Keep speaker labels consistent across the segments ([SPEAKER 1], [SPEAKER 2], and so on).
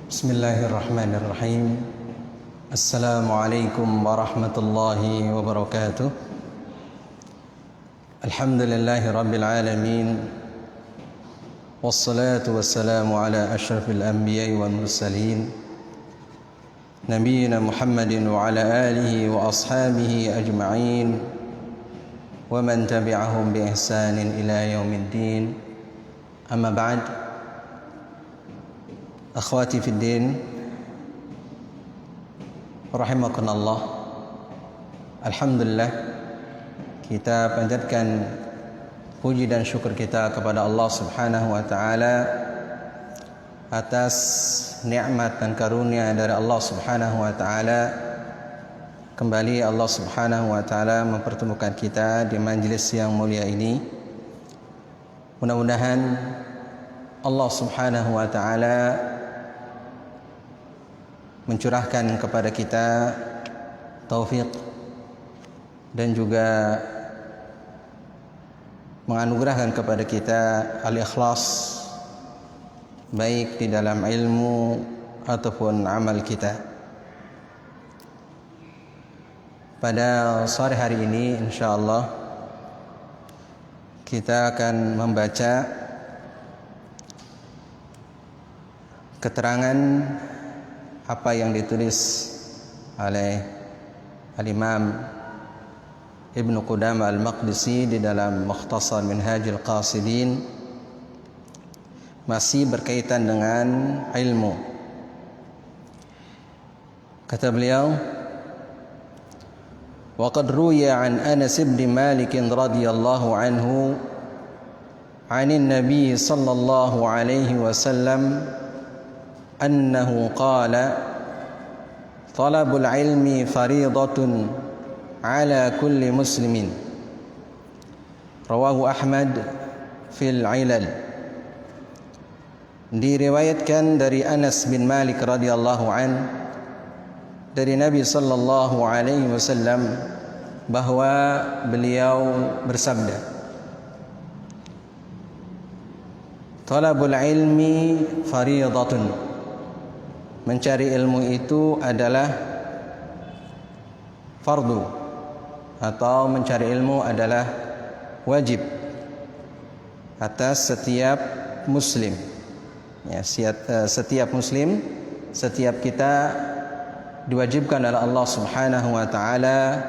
[SPEAKER 1] Bismillahirrahmanirrahim. Assalamualaikum warahmatullahi wabarakatuh. Alhamdulillahi rabbil alamin. Wassalatu wassalamu ala ashrafil anbiya'i wal mursalin, Nabiyyina Muhammadin wa ala alihi wa ashabihi ajma'in, wa man tabi'ahum bi ihsanin ila yaumiddin. Amma ba'd. Akhwati fid din, rahimakumullah. Alhamdulillah, kita panjatkan puji dan syukur kita kepada Allah Subhanahu wa taala atas nikmat dan karunia dari Allah Subhanahu wa taala. Kembali Allah Subhanahu wa taala mempertemukan kita di majelis yang mulia ini. Mudah-mudahan Allah Subhanahu wa taala mencurahkan kepada kita taufik dan juga menganugerahkan kepada kita al-ikhlas, baik di dalam ilmu ataupun amal kita. Pada sore hari ini insyaallah kita akan membaca keterangan apa yang ditulis oleh Al-Imam Ibnu Qudamah Al-Maqdisi di dalam Mukhtasar Minhajul Qasidin, masih berkaitan dengan ilmu. Kata beliau, wa qad ruya an Anas bin Malik radhiyallahu anhu 'anin Nabi sallallahu alaihi wasallam أنه قال طلب العلم فريضة على كل مسلم رواه أحمد في العلل. Diriwayatkan dari Anas bin Malik radhiyallahu an dari Nabi sallallahu alaihi wasallam bahwa beliau bersabda, talabul ilmi fariidatun, mencari ilmu itu adalah fardu, atau mencari ilmu adalah wajib atas setiap muslim. Ya, setiap muslim, setiap kita diwajibkan oleh Allah Subhanahu wa taala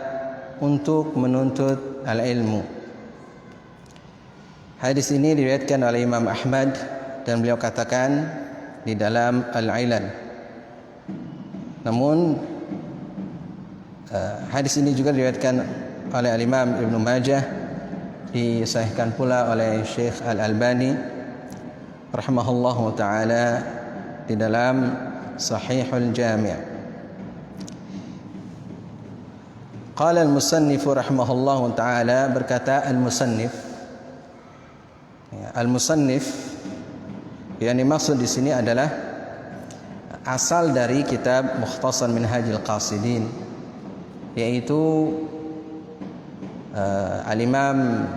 [SPEAKER 1] untuk menuntut al-ilmu. Hadis ini diriwayatkan oleh Imam Ahmad dan beliau katakan di dalam Al-Ilal. Namun hadis ini juga diriwayatkan oleh Al-Imam Ibnu Majah, disahihkan pula oleh Syekh Al-Albani rahimahullahu taala di dalam Sahihul Jami'. Qala al-musannif rahimahullahu taala, berkata al-musannif, al-musannif yang dimaksud di sini adalah asal dari kitab Mukhtasar Minhajul Qasidin, yaitu Al-Imam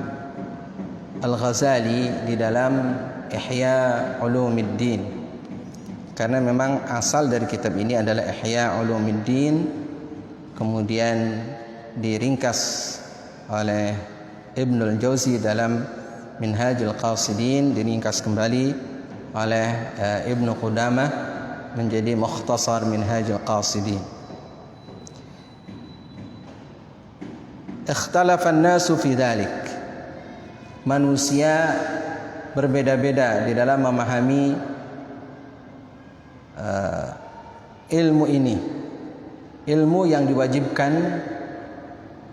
[SPEAKER 1] Al-Ghazali di dalam Ihya Ulumuddin. Karena memang asal dari kitab ini adalah Ihya Ulumuddin, kemudian diringkas oleh Ibnul Jauzi dalam Minhajul Qasidin, diringkas kembali oleh Ibnu Qudamah menjadi Mukhtasar Minhajul Qasidin. Ikhtalafa an-nasu fi dhalik. Manusia berbeda-beda di dalam memahami ilmu ini. Ilmu yang diwajibkan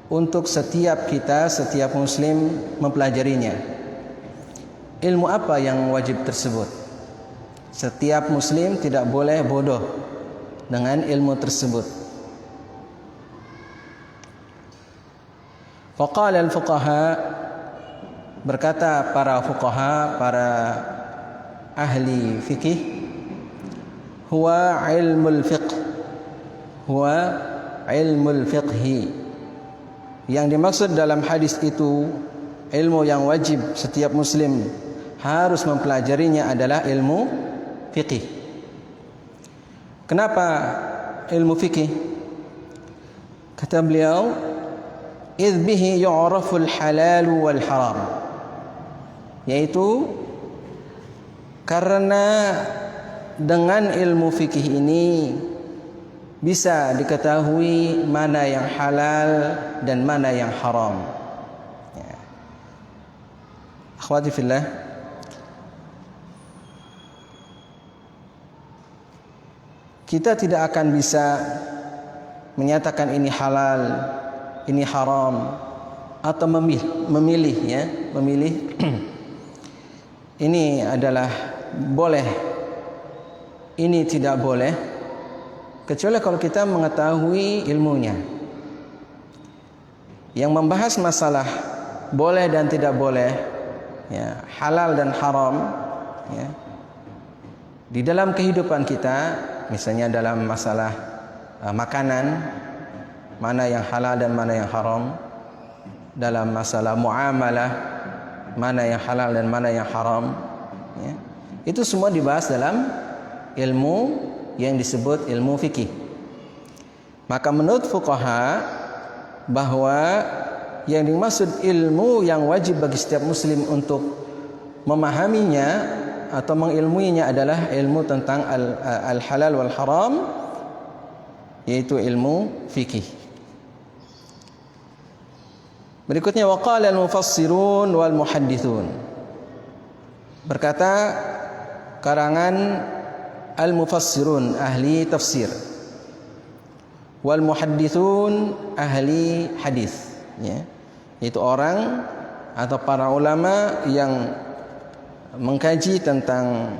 [SPEAKER 1] untuk setiap kita, setiap muslim mempelajarinya. Ilmu apa yang wajib tersebut? Setiap muslim tidak boleh bodoh dengan ilmu tersebut. Faqala al-fuqaha, berkata para fuqaha, para ahli fikih, huwa ilmul fiqh, huwa ilmul fiqhi. Yang dimaksud dalam hadis itu, ilmu yang wajib setiap muslim harus mempelajarinya adalah ilmu fiqih. Kenapa ilmu fikih? Kata beliau, idh bihi yu'raful halal wal haram, yaitu karena dengan ilmu fikih ini bisa diketahui mana yang halal dan mana yang haram. Ya. Akhwati fillah, kita tidak akan bisa menyatakan ini halal, ini haram, atau memilih ini adalah boleh, ini tidak boleh, kecuali kalau kita mengetahui ilmunya. Yang membahas masalah boleh dan tidak boleh, ya, halal dan haram, ya, di dalam kehidupan kita, misalnya dalam masalah makanan, mana yang halal dan mana yang haram, dalam masalah muamalah, mana yang halal dan mana yang haram, ya, itu semua dibahas dalam ilmu yang disebut ilmu fikih. Maka menurut fuqaha, bahwa yang dimaksud ilmu yang wajib bagi setiap muslim untuk memahaminya atau mengilmuinya adalah ilmu tentang al-halal wal haram, yaitu ilmu fikih. Berikutnya, waqala al-mufassirun wal muhaddithun, berkata karangan al-mufassirun, ahli tafsir, wal muhaddithun, ahli hadis, ya, itu orang atau para ulama yang mengkaji tentang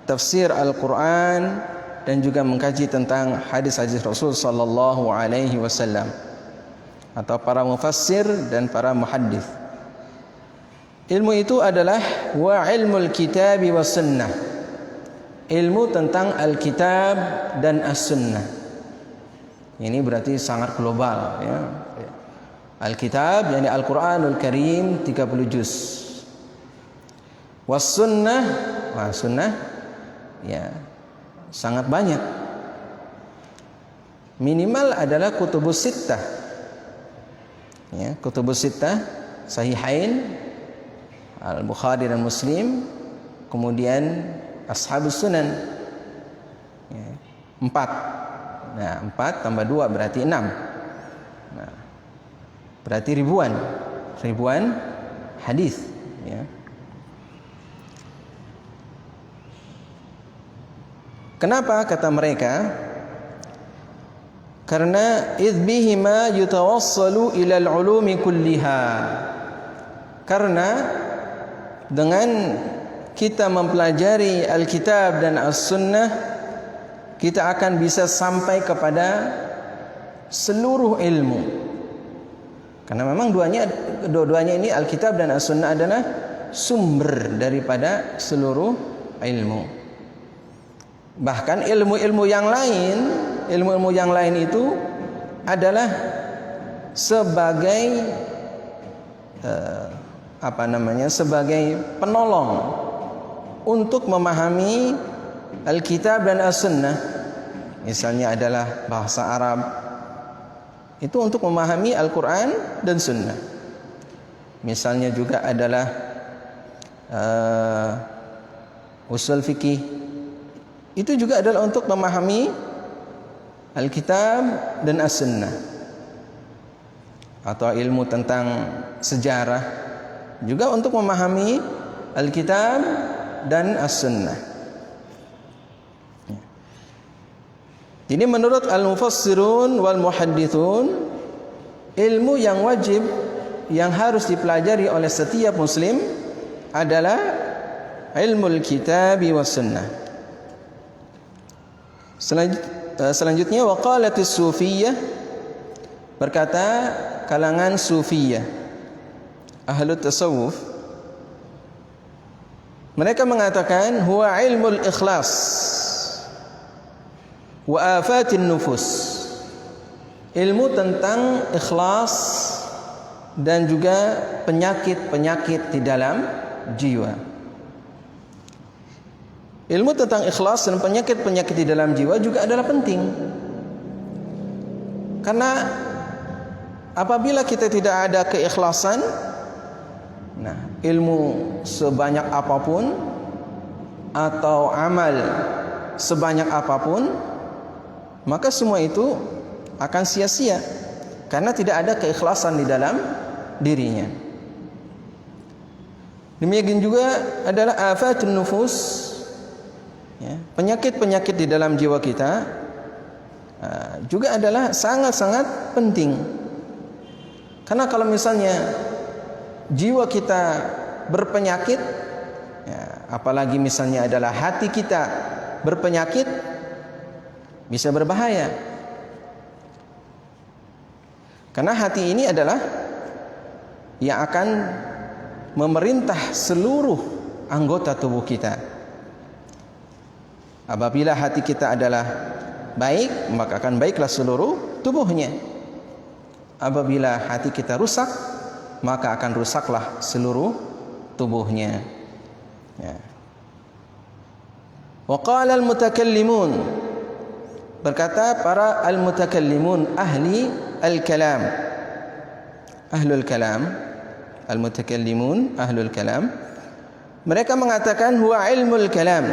[SPEAKER 1] tafsir Al-Quran dan juga mengkaji tentang hadis-hadis Rasul sallallahu alaihi wasallam, atau para mufassir dan para muhaddits. Ilmu itu adalah wa ilmul kitab was sunnah, ilmu tentang Alkitab dan As-Sunnah. Ini berarti sangat global, ya. Alkitab yakni Al-Qur'anul Karim 30 juz. Was sunnah, sunnah, ya, sangat banyak. Minimal adalah kutubus sittah. Ya, kutubus sittah, Sahihain, Al-Bukhari dan Muslim, kemudian Ashabus Sunan. Ya, 4. Nah, 4 tambah 2 berarti 6. Nah, berarti ribuan hadis, ya. Kenapa kata mereka? Karena idbihima yutawassalu ila al-ulumi kulliha. Karena dengan kita mempelajari Alkitab dan As-Sunnah, kita akan bisa sampai kepada seluruh ilmu. Karena memang dua-duanya ini, Alkitab dan As-Sunnah, adalah sumber daripada seluruh ilmu. Bahkan ilmu-ilmu yang lain itu adalah sebagai sebagai penolong untuk memahami Alkitab dan As-Sunnah. Misalnya adalah bahasa Arab, itu untuk memahami Al-Quran dan Sunnah. Misalnya juga adalah usul fikih, itu juga adalah untuk memahami Alkitab dan As-Sunnah. Atau ilmu tentang sejarah juga untuk memahami Alkitab dan As-Sunnah. Jadi menurut al-mufassirun wal muhaddithun, ilmu yang wajib yang harus dipelajari oleh setiap muslim adalah ilmu al-kitab was sunnah. Selanjutnya, waqalatis sufiyah, berkata kalangan sufiyah, ahlut tasawuf, mereka mengatakan huwa ilmul ikhlas wa afatin nufus, ilmu tentang ikhlas dan juga penyakit-penyakit di dalam jiwa. Ilmu tentang ikhlas dan penyakit-penyakit di dalam jiwa juga adalah penting. Karena apabila kita tidak ada keikhlasan, nah, ilmu sebanyak apapun atau amal sebanyak apapun, maka semua itu akan sia-sia karena tidak ada keikhlasan di dalam dirinya. Demikian juga adalah afatun nufus, ya, penyakit-penyakit di dalam jiwa kita juga adalah sangat-sangat penting. Karena kalau misalnya jiwa kita berpenyakit, ya, apalagi misalnya adalah hati kita berpenyakit, bisa berbahaya. Karena hati ini adalah yang akan memerintah seluruh anggota tubuh kita. Apabila hati kita adalah baik, maka akan baiklah seluruh tubuhnya. Apabila hati kita rusak, maka akan rusaklah seluruh tubuhnya. Ya. Wa qala al-mutakallimun, berkata para al-mutakallimun, ahli al-kalam, ahlul kalam, al-mutakallimun, ahlul kalam, mereka mengatakan huwa ilmul kalam.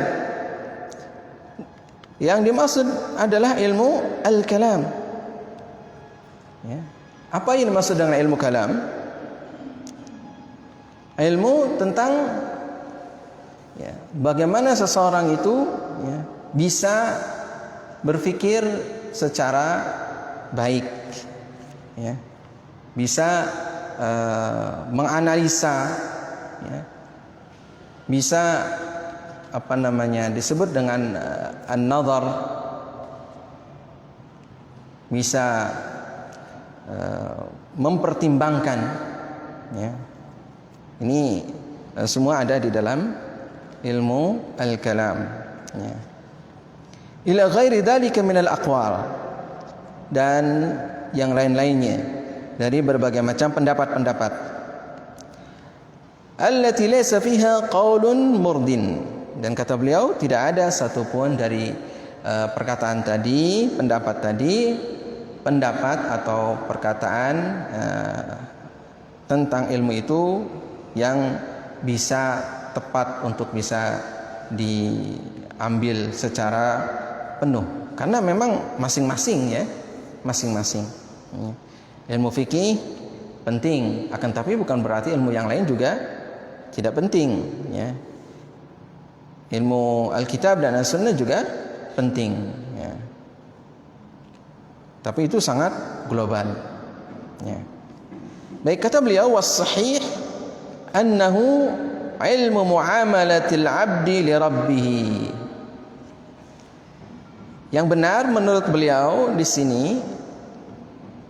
[SPEAKER 1] Yang dimaksud adalah ilmu al-kalam. Ya. Apa yang dimaksud dengan ilmu kalam? Ilmu tentang, ya, bagaimana seseorang itu, ya, bisa berpikir secara baik, ya, bisa menganalisa, ya, bisa disebut dengan an-nazar, bisa mempertimbangkan, ya. Ini semua ada di dalam ilmu al-kalam, ya. Ila ghairi dzalika min al-aqwal, dan yang lain-lainnya dari berbagai macam pendapat-pendapat. Allati laysa fiha qaulun murdin, dan kata beliau tidak ada satupun dari perkataan tadi, pendapat atau perkataan tentang ilmu itu yang bisa tepat untuk bisa diambil secara penuh, karena memang masing-masing, ya, masing-masing. Ilmu fikih penting, akan tapi bukan berarti ilmu yang lain juga tidak penting, ya. Ilmu Alkitab dan As-Sunnah juga penting, ya. Tapi itu sangat global, ya. Baik, kata beliau, was-sahih annahu ilmu muamalatil abdi li rabbih. Yang benar menurut beliau di sini,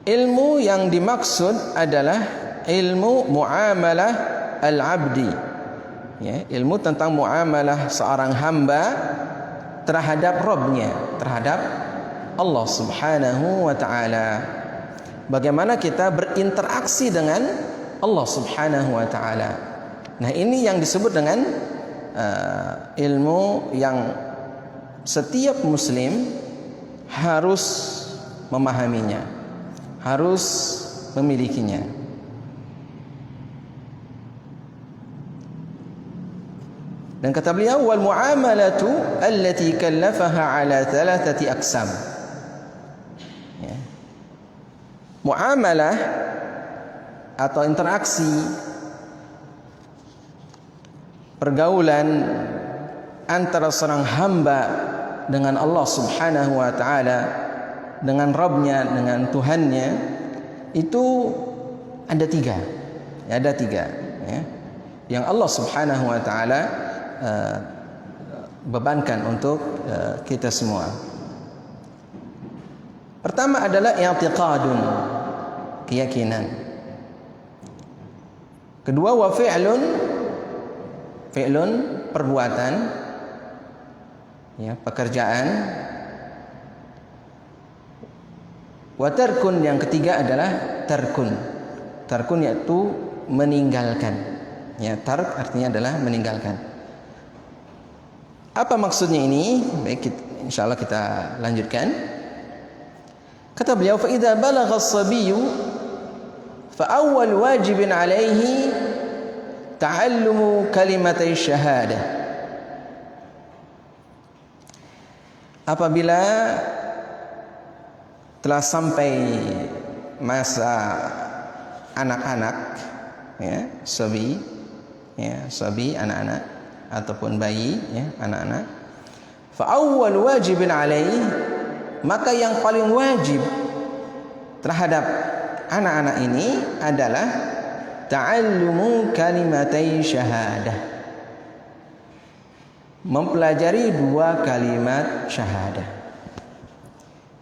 [SPEAKER 1] ilmu yang dimaksud adalah ilmu muamalah al-abdi, ya, ilmu tentang muamalah seorang hamba terhadap Rabbnya, terhadap Allah Subhanahu wa ta'ala. Bagaimana kita berinteraksi dengan Allah Subhanahu wa ta'ala. Nah, ini yang disebut dengan ilmu yang setiap muslim harus memahaminya, harus memilikinya. Dan kata beliau, wal muamalatu allati kallafaha ala thalathati aqsam. Ya. Muamalah atau interaksi, pergaulan antara seorang hamba dengan Allah Subhanahu wa ta'ala, dengan Rabbnya, dengan Tuhannya, itu ada tiga, ya, yang Allah Subhanahu wa ta'ala bebankan untuk kita semua. Pertama adalah i'tiqadun, keyakinan. Kedua, wa fi'lun, perbuatan, ya, pekerjaan. Wa tarkun, yang ketiga adalah tarkun yaitu meninggalkan, ya, tark artinya adalah meninggalkan. Apa maksudnya ini? Baik, insyaallah kita lanjutkan. Kata beliau, fa idza balagha as-sabiyyu fa awwal wajibin alaihi ta'allumu kalimatay syahadah. Apabila telah sampai masa anak-anak, ya, sabi, anak-anak ataupun bayi, ya, anak-anak, fa awwal wajibin alaihi, maka yang paling wajib terhadap anak-anak ini adalah ta'allumu kalimatai syahadah, mempelajari 2 kalimat syahadah.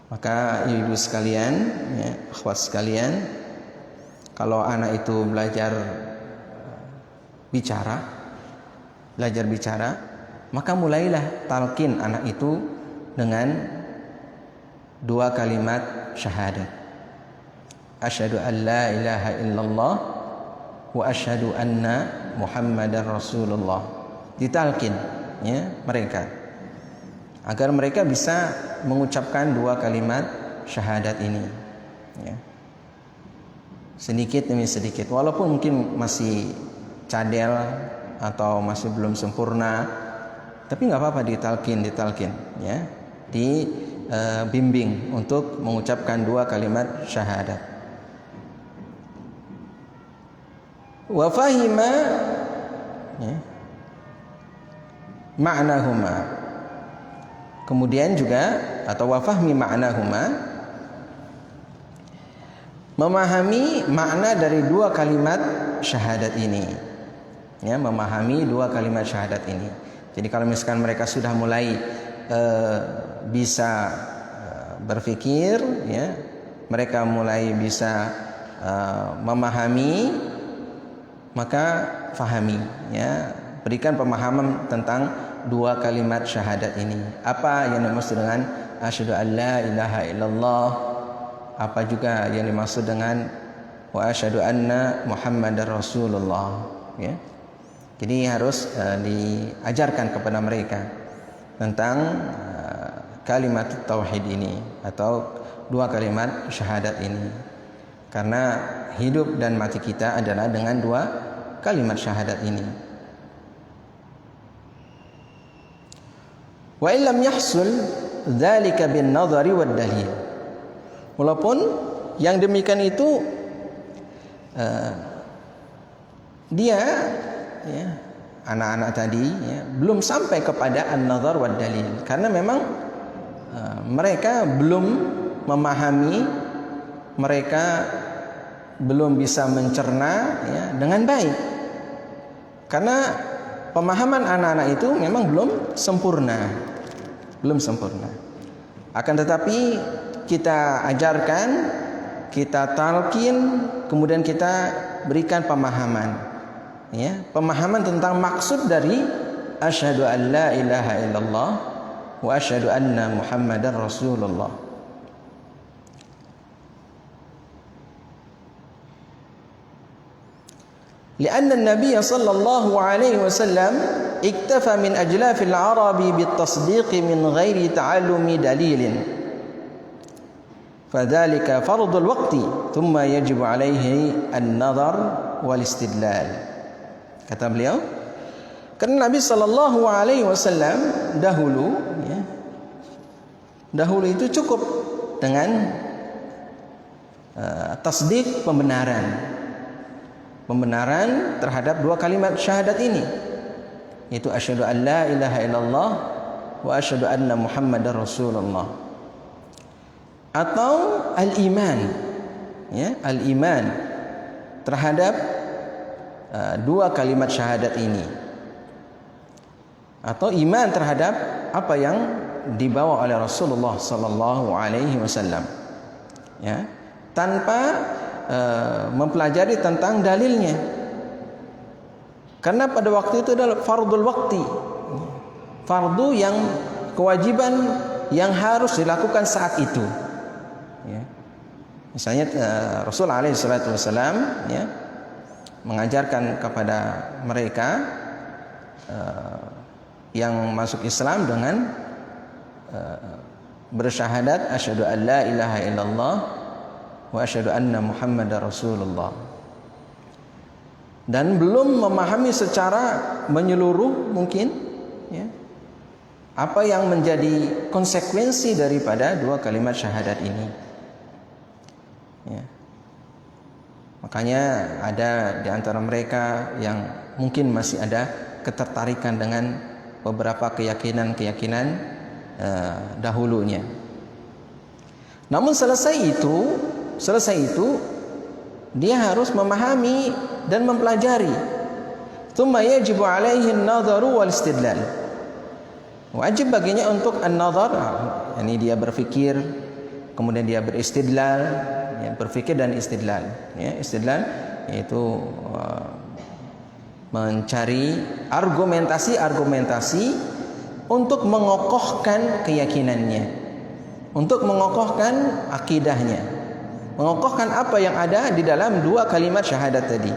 [SPEAKER 1] Maka ibu sekalian, ya, akhwat sekalian, kalau anak itu belajar bicara, maka mulailah talqin anak itu dengan 2 kalimat syahadat. Asyhadu an la ilaha illallah wa asyhadu anna Muhammadar Rasulullah. Ditalqin, ya, mereka, agar mereka bisa mengucapkan 2 kalimat syahadat ini, ya. Sedikit demi sedikit, walaupun mungkin masih cadel atau masih belum sempurna, tapi nggak apa-apa, ditalqin, ya, dibimbing untuk mengucapkan 2 kalimat syahadat. Wa fahima, ya, ma'nahuma. Kemudian juga, atau wa fahmi ma'nahuma, memahami makna dari 2 kalimat syahadat ini, ya, memahami 2 kalimat syahadat ini. Jadi kalau misalkan mereka sudah mulai bisa berpikir, ya, mereka mulai bisa memahami, maka fahami, ya, berikan pemahaman tentang 2 kalimat syahadat ini. Apa yang dimaksud dengan asyhadu an la ilaha illallah? Apa juga yang dimaksud dengan wa asyhadu anna Muhammadar Rasulullah, ya. Jadi harus diajarkan kepada mereka tentang kalimat tauhid ini atau 2 kalimat syahadat ini. Karena hidup dan mati kita adalah dengan 2 kalimat syahadat ini. Wa illam yahsul dzalika bin nadhari wad dalil. Walaupun yang demikian itu dia, ya, anak-anak tadi, ya, belum sampai kepada an-nadhar wad dalil, karena memang mereka belum memahami, mereka belum bisa mencerna, ya, dengan baik. Karena pemahaman anak-anak itu memang belum sempurna. Akan tetapi kita ajarkan, kita talqin, kemudian kita berikan pemahaman, ya, pemahaman tentang maksud dari asyhadu an la ilaha illallah wa asyhadu anna Muhammadar Rasulullah. لأن النبي صلى الله عليه وسلم اكتفى من أجلاف العرب بالتصديق من غير تعلم دليل فذلك فرض الوقت ثم يجب عليه النظر والاستدلال. Kata beliau, karena Nabi sallallahu alaihi wasallam dahulu, ya, dahulu itu cukup dengan tasdik, pembenaran terhadap 2 kalimat syahadat ini, yaitu asyhadu an la ilaha illallah wa asyhadu anna Muhammadar Rasulullah, atau al-iman, ya, al-iman terhadap 2 kalimat syahadat ini, atau iman terhadap apa yang dibawa oleh Rasulullah sallallahu alaihi wasallam, ya, tanpa mempelajari tentang dalilnya. Karena pada waktu itu adalah fardul waqti, fardu yang kewajiban yang harus dilakukan saat itu, ya. Misalnya Rasul alaihi salatu wasallam, ya, mengajarkan kepada mereka yang masuk Islam dengan bersyahadat asyhadu an la ilaha illallah wa asyhadu anna Muhammadar Rasulullah, dan belum memahami secara menyeluruh mungkin ya, apa yang menjadi konsekuensi daripada dua kalimat syahadat ini ya. Makanya ada di antara mereka yang mungkin masih ada ketertarikan dengan beberapa keyakinan-keyakinan dahulunya. Namun selesai itu dia harus memahami dan mempelajari. Tsumma yajibu alaihi an-nadharu wal istidlal. Wajib baginya untuk an-nadhar, yakni dia berfikir, kemudian dia beristidlal, ya, berfikir dan istidlal. Ya, istidlal yaitu mencari argumentasi untuk mengokohkan keyakinannya, untuk mengokohkan akidahnya, mengokohkan apa yang ada di dalam dua kalimat syahadat tadi.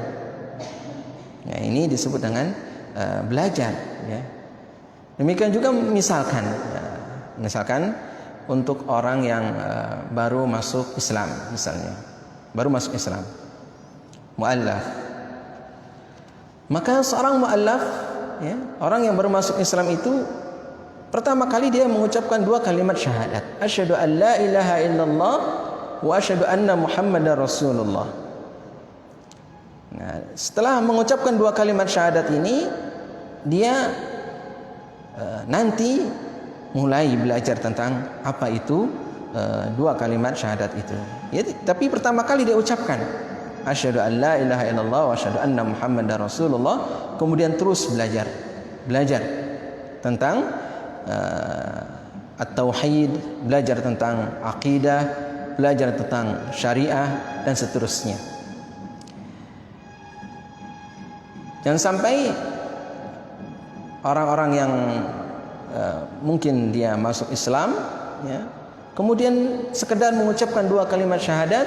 [SPEAKER 1] Nah, ini disebut dengan belajar. Ya. Demikian juga misalkan untuk orang yang baru masuk Islam, misalnya baru masuk Islam, mu'allaf. Maka seorang mu'allaf, ya, orang yang baru masuk Islam itu pertama kali dia mengucapkan dua kalimat syahadat, asyhadu an la ilaha illallah wa asyhadu anna Muhammadar Rasulullah. Nah, setelah mengucapkan dua kalimat syahadat ini, dia nanti mulai belajar tentang apa itu dua kalimat syahadat itu. Ya, tapi pertama kali dia ucapkan asyhadu an la ilaha illallah wa asyhadu anna Muhammadar Rasulullah, kemudian terus belajar tentang at-tauhid, belajar tentang akidah, belajar tentang syariah dan seterusnya. Jangan sampai orang-orang yang mungkin dia masuk Islam, ya, kemudian sekedar mengucapkan dua kalimat syahadat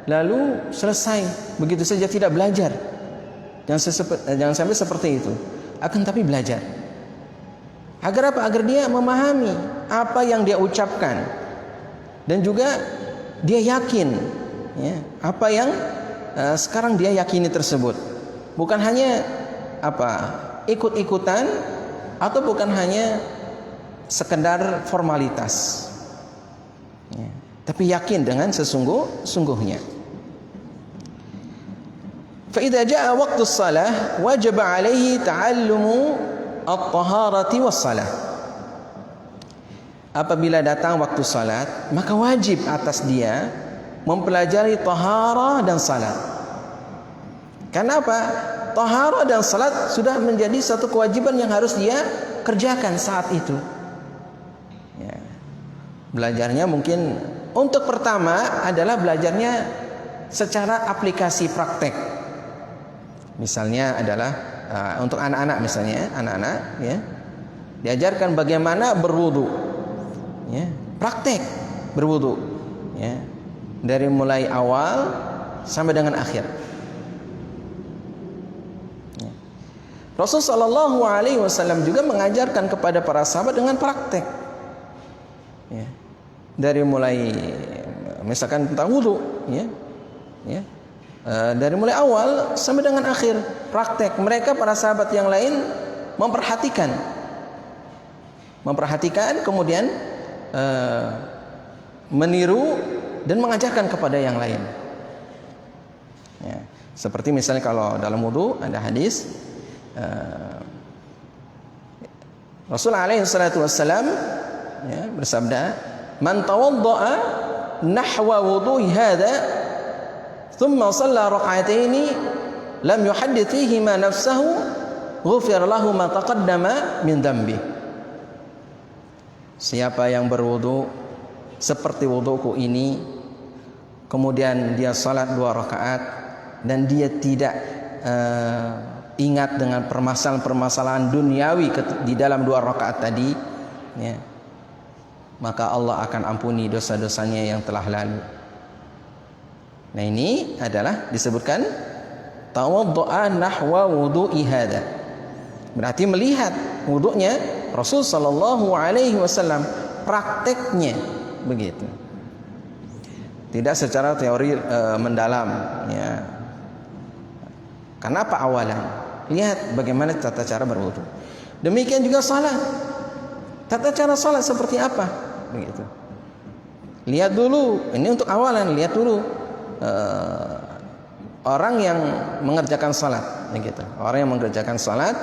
[SPEAKER 1] lalu selesai begitu saja, tidak belajar. Jangan sampai seperti itu. Akan tapi belajar. Agar apa? Agar dia memahami apa yang dia ucapkan dan juga dia yakin, ya, apa yang sekarang dia yakini tersebut. Bukan hanya ikut-ikutan, atau bukan hanya sekedar formalitas, ya, tapi yakin dengan sungguhnya. Fa idza jaa waqtu shalah wajib alaihi ta'allumu at-taharati was-shalah. Apabila datang waktu salat, maka wajib atas dia mempelajari taharah dan salat. Kenapa? Taharah dan salat sudah menjadi satu kewajiban yang harus dia kerjakan saat itu. Ya. Belajarnya mungkin untuk pertama adalah belajarnya secara aplikasi praktek. Misalnya adalah untuk anak-anak, misalnya anak-anak, ya, diajarkan bagaimana berwudu, ya, praktek berwudu, ya, dari mulai awal sampai dengan akhir. Rasulullah Shallallahu Alaihi Wasallam juga mengajarkan kepada para sahabat dengan praktek, ya, dari mulai misalkan tentang wudu, ya, dari mulai awal sampai dengan akhir praktek. Mereka para sahabat yang lain memperhatikan, kemudian meniru dan mengajarkan kepada yang lain. Ya, seperti misalnya kalau dalam wudu ada hadis. Rasulullah alaihi salatu wassalam, ya, bersabda, "Man tawadda'a nahwa wudu'i hadha thumma shalla rak'ataini lam yuhaddits fihi ma nafsahu ghufira lahu ma taqaddama min dhanbi." Siapa yang berwudu seperti wuduku ini, kemudian dia salat 2 rakaat dan dia tidak ingat dengan permasalahan-permasalahan duniawi di dalam 2 rakaat tadi, ya, maka Allah akan ampuni dosa-dosanya yang telah lalu. Nah, ini adalah disebutkan tawaddu'a nahwa wudu'i hadza. Berarti melihat wudunya Rasul sallallahu alaihi wasallam, prakteknya begitu. Tidak secara teori mendalam, ya. Kenapa awalan? Lihat bagaimana tata cara berwudu. Demikian juga salat. Tata cara salat seperti apa? Begitu. Lihat dulu, ini untuk awalan, lihat dulu orang yang mengerjakan salat, begitu. Orang yang mengerjakan salat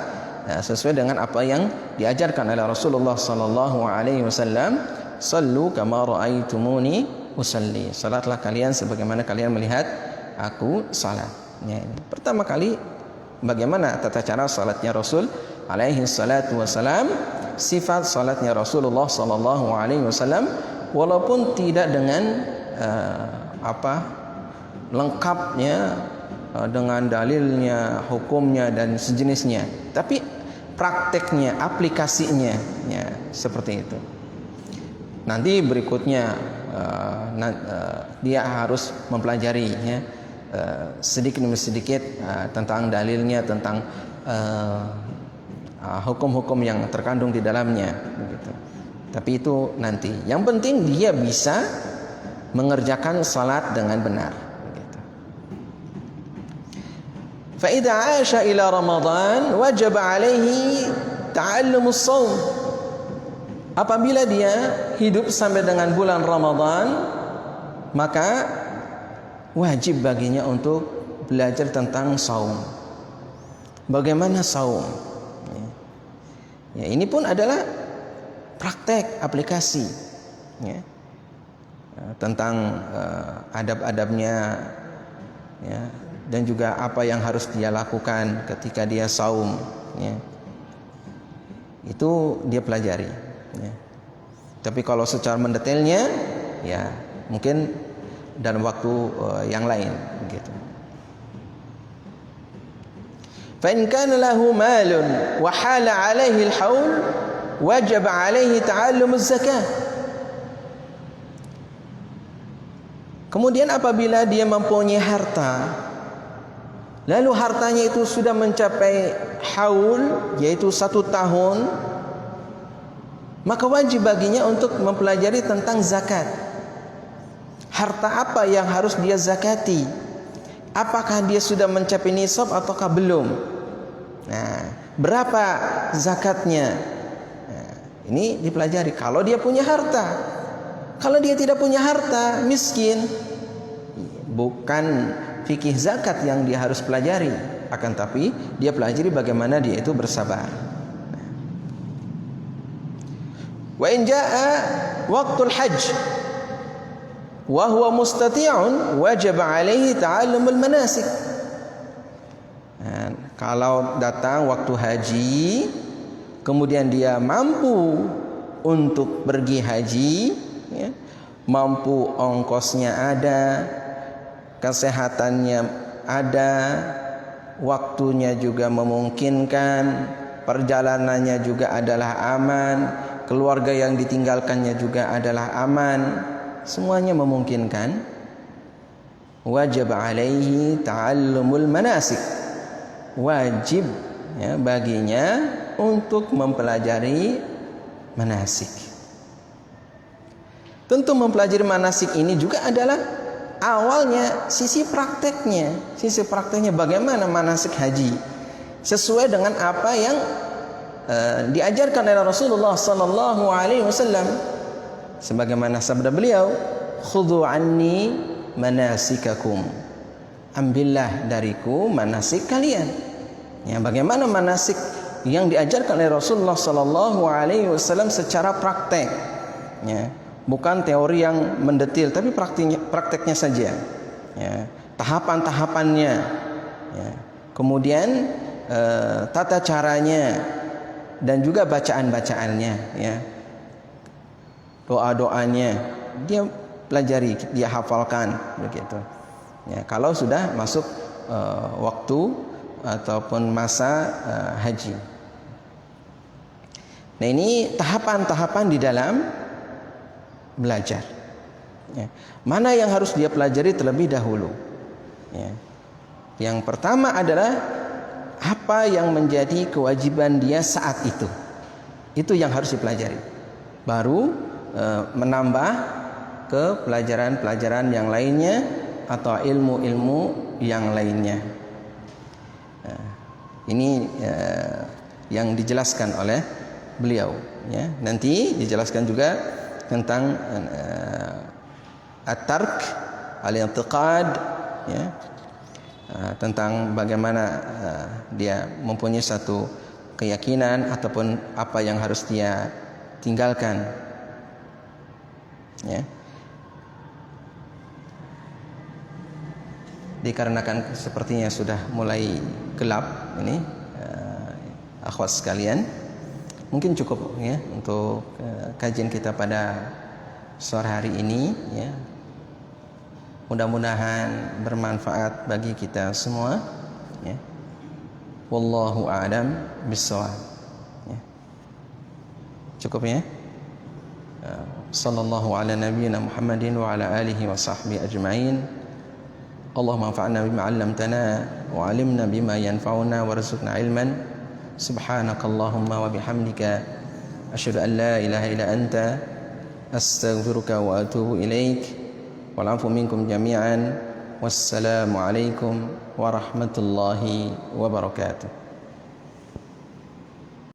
[SPEAKER 1] ya, sesuai dengan apa yang diajarkan oleh Rasulullah sallallahu alaihi wasallam, "Shallu kama raaitumuni usalli." Salatlah kalian sebagaimana kalian melihat aku salat. Ya, ini. Pertama kali bagaimana tata cara salatnya Rasul alaihi salatu wasalam, sifat salatnya Rasulullah sallallahu alaihi wasallam, walaupun tidak dengan lengkapnya dengan dalilnya, hukumnya dan sejenisnya, tapi prakteknya, aplikasinya, ya, seperti itu. Nanti berikutnya dia harus mempelajari, ya, sedikit demi sedikit tentang dalilnya, tentang hukum-hukum yang terkandung di dalamnya, begitu. Tapi itu nanti. Yang penting dia bisa mengerjakan salat dengan benar. Begitu. Fa idza 'asha ila Ramadan wajib alaihi ta'allumus shaum. Apabila dia hidup sampai dengan bulan Ramadan, maka wajib baginya untuk belajar tentang saum. Bagaimana saum? Ya, ini pun adalah praktek aplikasi, ya, tentang adab-adabnya, ya, dan juga apa yang harus dia lakukan ketika dia saum, ya. Itu dia pelajari, ya. Tapi kalau secara mendetailnya, ya mungkin dalam waktu yang lain, begitu. Fa in kana lahu malun wa hala alaihi al-haul wajib alaihi ta'allum az-zakah. Kemudian apabila dia mempunyai harta, lalu hartanya itu sudah mencapai haul, yaitu 1 tahun, maka wajib baginya untuk mempelajari tentang zakat. Harta apa yang harus dia zakati? Apakah dia sudah mencapai nisab ataukah belum? Nah, berapa zakatnya? Nah, ini dipelajari kalau dia punya harta. Kalau dia tidak punya harta, miskin, bukan fikih zakat yang dia harus pelajari, akan tapi dia pelajari bagaimana dia itu bersabar. Wa in jaa waqtul hajj wa huwa mustati'un wajib alaihi ta'allumul manasik. Nah, kalau datang waktu haji, kemudian dia mampu untuk pergi haji, ya, mampu ongkosnya ada, kesehatannya ada, waktunya juga memungkinkan, perjalanannya juga adalah aman, keluarga yang ditinggalkannya juga adalah aman, semuanya memungkinkan, wajib alaihi ta'allumul manasik. Wajib, ya, baginya untuk mempelajari manasik. Tentu mempelajari manasik ini juga adalah awalnya sisi prakteknya. Sisi prakteknya bagaimana manasik haji sesuai dengan apa yang diajarkan oleh Rasulullah sallallahu alaihi wasallam. Sebagaimana sabda beliau, khudhu anni manasikakum. Ambillah dariku manasik kalian. Ya, bagaimana manasik yang diajarkan oleh Rasulullah sallallahu alaihi wasallam secara praktek. Ya, bukan teori yang mendetil, tapi prakteknya saja. Ya, tahapan-tahapannya. Ya, kemudian tata caranya dan juga bacaan-bacaannya, ya. Doa-doanya dia pelajari, dia hafalkan, begitu. Ya, kalau sudah masuk waktu ataupun masa haji. Nah, ini tahapan-tahapan di dalam belajar. Ya. Mana yang harus dia pelajari terlebih dahulu? Ya. Yang pertama adalah apa yang menjadi kewajiban dia saat itu. Itu yang harus dipelajari. Baru menambah ke pelajaran-pelajaran yang lainnya atau ilmu-ilmu yang lainnya. Ini yang dijelaskan oleh beliau. Ya. Nanti dijelaskan juga tentang at-tark, al-i'tiqad, ya. Tentang bagaimana dia mempunyai satu keyakinan ataupun apa yang harus dia tinggalkan. Ya. Dikarenakan sepertinya sudah mulai gelap ini, akhwat sekalian, mungkin cukup ya untuk kajian kita pada sore hari ini, ya. Mudah-mudahan bermanfaat bagi kita semua, ya. Wallahu a'lam bissawab. Ya. Cukup ya. Sallallahu ala nabiyyina Muhammadin wa ala alihi wa sahbihi ajma'in. Allahumma anfa'na bima 'allamtana wa 'allimna bima yanfa'una warzuqna ilman. Subhanakallahumma wa bihamdika asyhadu an la ilaha illa anta astaghfiruka wa atubu ilaik. Wal 'afwu minkum jami'an. Wassalamu alaikum warahmatullahi wabarakatuh.